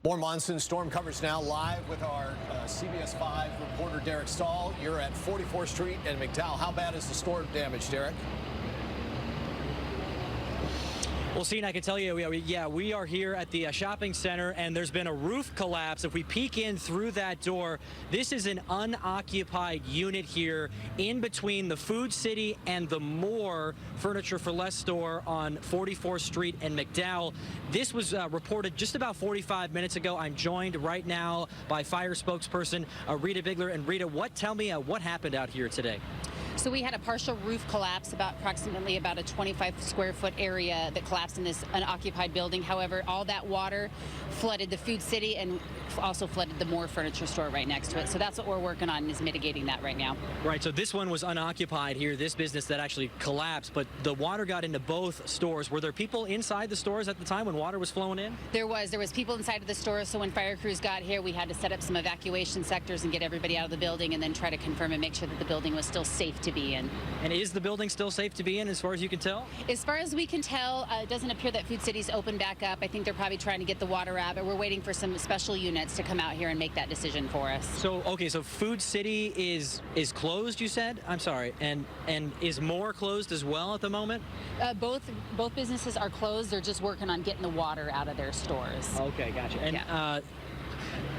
More monsoon storm coverage now live with our CBS 5 reporter Derek Stahl. You're at 44th Street and McDowell. How bad is the storm damage, Derek? Well, Sean, I can tell you, we are here at the shopping center, and there's been a roof collapse. If we peek in through that door, this is an unoccupied unit here in between the Food City and the Moore Furniture for Less store on 44th Street and McDowell. This was reported just about 45 minutes ago. I'm joined right now by fire spokesperson Rita Bigler. And Rita, tell me what happened out here today? So we had a partial roof collapse, approximately about a 25 square foot area that collapsed in this unoccupied building. However, all that water flooded the Food City and also flooded the Moore Furniture store right next to it. So that's what we're working on, is mitigating that right now. Right, so this one was unoccupied here, this business that actually collapsed, but the water got into both stores. Were there people inside the stores at the time when water was flowing in? There was people inside of the store, so when fire crews got here, we had to set up some evacuation sectors and get everybody out of the building and then try to confirm and make sure that the building was still safe to be in. And is the building still safe to be in as far as you can tell? As far as we can tell, it doesn't appear that Food City's opened back up. I think they're probably trying to get the water out, but we're waiting for some special units to come out here and make that decision for us. So, okay, so Food City is closed, you said? I'm sorry. And is Moore closed as well at the moment? Both businesses are closed. They're just working on getting the water out of their stores. Okay, gotcha. And yeah.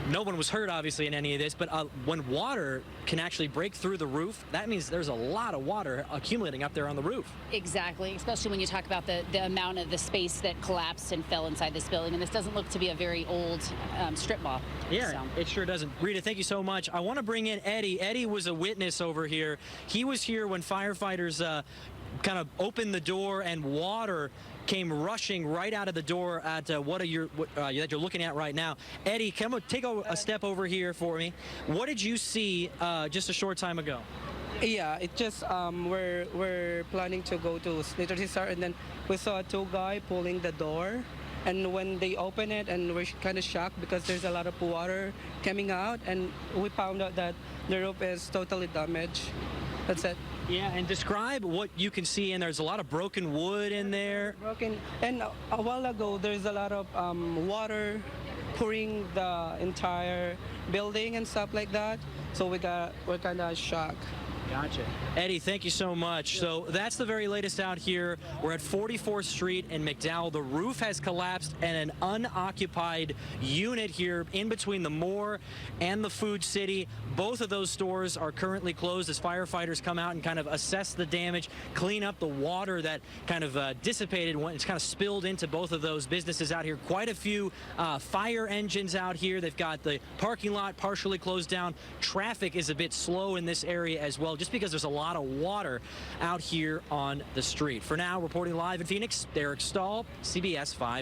No one was hurt, obviously, in any of this, but when water can actually break through the roof, that means there's a lot of water accumulating up there on the roof. Exactly, especially when you talk about the amount of the space that collapsed and fell inside this building. And this doesn't look to be a very old strip mall. Yeah, so. It sure doesn't. Rita, thank you so much. I want to bring in Eddie. Eddie was a witness over here. He was here when firefighters kind of opened the door and water came rushing right out of the door at that you're looking at right now. Eddie, take a step over here for me. What did you see just a short time ago? Yeah, it just we're planning to go to Snitter Star, and then we saw two guys pulling the door. And when they open it, and we're kind of shocked because there's a lot of water coming out, and we found out that the roof is totally damaged. That's it. Yeah, and describe what you can see in there. There's a lot of broken wood in there. Broken, and a while ago there's a lot of water pouring the entire building and stuff like that. So we're kind of shocked. Gotcha. Eddie, thank you so much. So that's the very latest out here. We're at 44th Street and McDowell. The roof has collapsed and an unoccupied unit here in between the Moore and the Food City. Both of those stores are currently closed as firefighters come out and kind of assess the damage, clean up the water that kind of dissipated when it's kind of spilled into both of those businesses out here. Quite a few fire engines out here. They've got the parking lot partially closed down. Traffic is a bit slow in this area as well, just because there's a lot of water out here on the street. For now, reporting live in Phoenix, Derek Stahl, CBS 5.